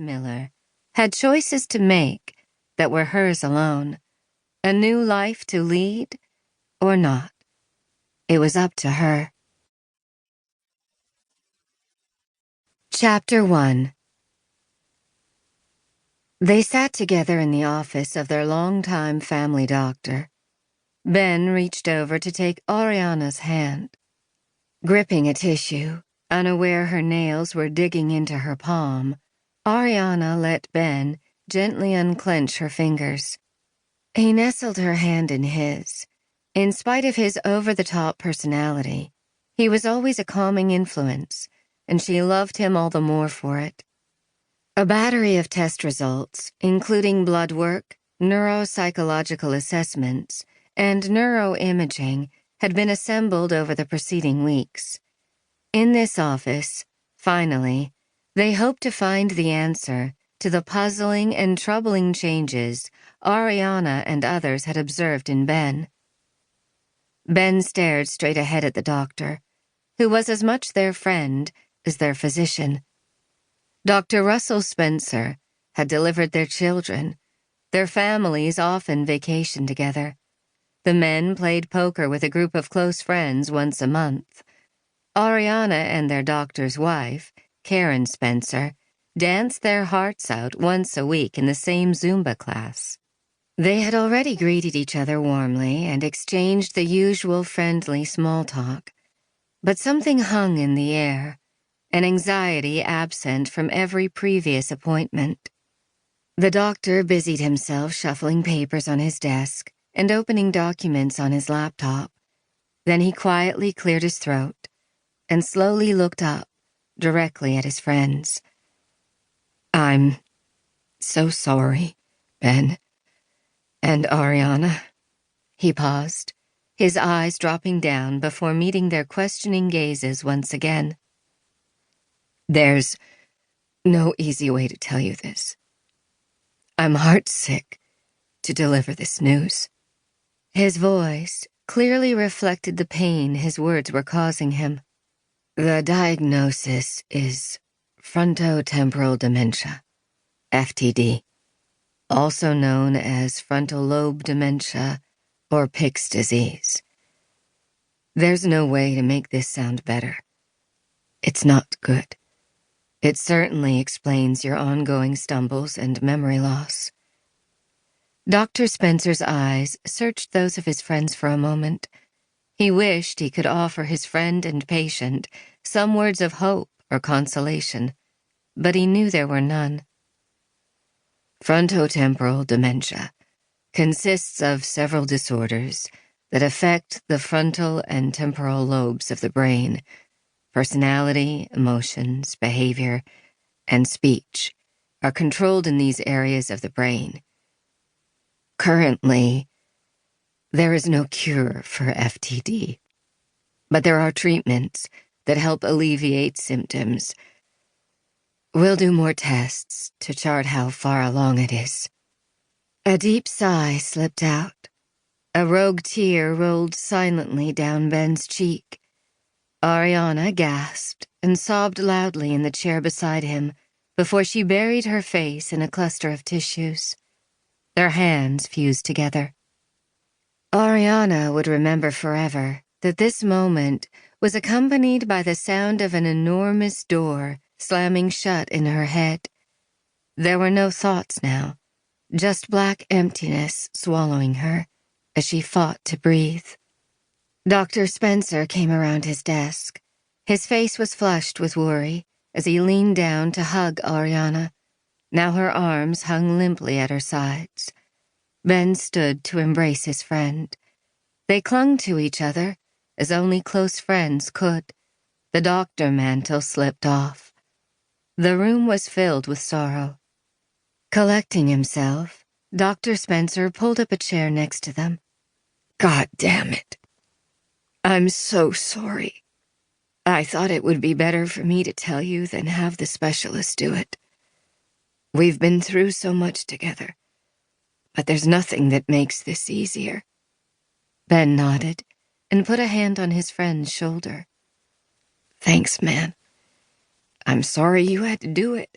Miller had choices to make that were hers alone, a new life to lead or not. It was up to her. Chapter 1. They sat together in the office of their longtime family doctor. Ben reached over to take Arianna's hand. Gripping a tissue, unaware her nails were digging into her palm, Arianna let Ben gently unclench her fingers. He nestled her hand in his. In spite of his over-the-top personality, he was always a calming influence, and she loved him all the more for it. A battery of test results, including blood work, neuropsychological assessments, and neuroimaging, had been assembled over the preceding weeks. In this office, finally, they hoped to find the answer to the puzzling and troubling changes Arianna and others had observed in Ben. Ben stared straight ahead at the doctor, who was as much their friend as their physician. Dr. Russell Spencer had delivered their children. Their families often vacationed together. The men played poker with a group of close friends once a month. Arianna and their doctor's wife, Karen Spencer, danced their hearts out once a week in the same Zumba class. They had already greeted each other warmly and exchanged the usual friendly small talk. But something hung in the air, an anxiety absent from every previous appointment. The doctor busied himself shuffling papers on his desk and opening documents on his laptop. Then he quietly cleared his throat and slowly looked up, directly at his friends. "I'm so sorry, Ben. And Arianna." He paused, his eyes dropping down before meeting their questioning gazes once again. "There's no easy way to tell you this. I'm heartsick to deliver this news." His voice clearly reflected the pain his words were causing him. "The diagnosis is frontotemporal dementia, FTD, also known as frontal lobe dementia or Pick's disease. There's no way to make this sound better. It's not good. It certainly explains your ongoing stumbles and memory loss." Dr. Spencer's eyes searched those of his friends for a moment. He wished he could offer his friend and patient some words of hope or consolation, but he knew there were none. Frontotemporal dementia consists of several disorders that affect the frontal and temporal lobes of the brain. Personality, emotions, behavior, and speech are controlled in these areas of the brain. Currently, there is no cure for FTD, but there are treatments that help alleviate symptoms. We'll do more tests to chart how far along it is." A deep sigh slipped out. A rogue tear rolled silently down Ben's cheek. Arianna gasped and sobbed loudly in the chair beside him before she buried her face in a cluster of tissues. Their hands fused together. Arianna would remember forever that this moment was accompanied by the sound of an enormous door slamming shut in her head. There were no thoughts now, just black emptiness swallowing her as she fought to breathe. Dr. Spencer came around his desk. His face was flushed with worry as he leaned down to hug Arianna. Now her arms hung limply at her sides. Ben stood to embrace his friend. They clung to each other as only close friends could. The doctor mantle slipped off. The room was filled with sorrow. Collecting himself, Dr. Spencer pulled up a chair next to them. "God damn it. I'm so sorry. I thought it would be better for me to tell you than have the specialist do it. We've been through so much together, but there's nothing that makes this easier." Ben nodded and put a hand on his friend's shoulder. "Thanks, man. I'm sorry you had to do it.